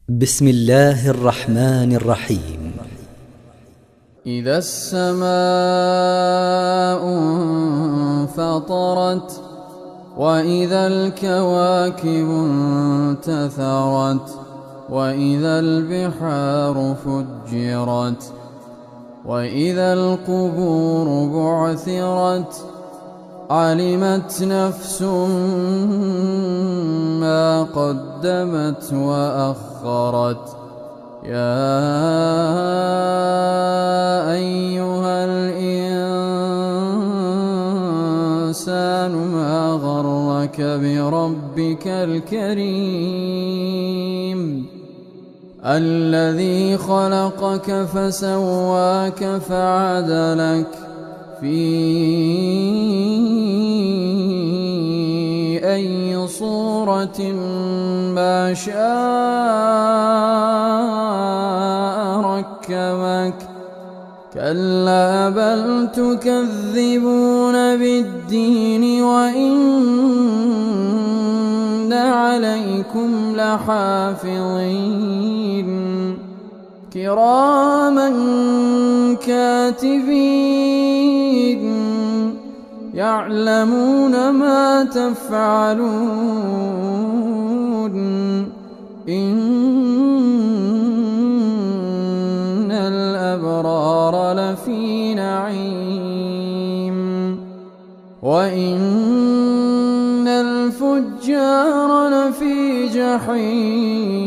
بسم الله الرحمن الرحيم. إذا السماء انفطرت وإذا الكواكب انتثرت وإذا البحار فجرت وإذا القبور بعثرت علمت نفس ما قدمت وأخرت يا أيها الإنسان ما غرك بربك الكريم الذي خلقك فسواك فعدلك في أي صورة ما شاء ركبك كلا بل تكذبون بالدين وإن عليكم لحافظين كراما كاتبين يعلمون ما تفعلون إن الأبرار لفي نعيم وإن الفجار لفي جحيم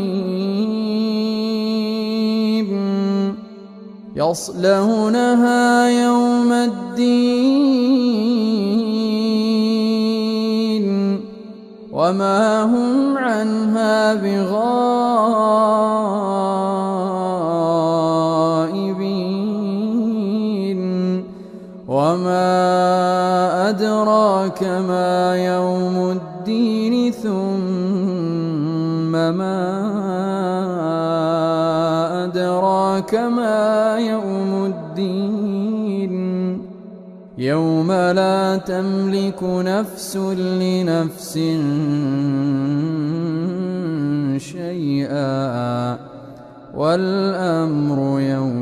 يصلونها يوم الدين وما هم عنها بغائبين وما أدراك ما يوم الدين ثم ما أدراك ما يوم الدين يوم لا تملك نفس لنفس شيئا والأمر يوم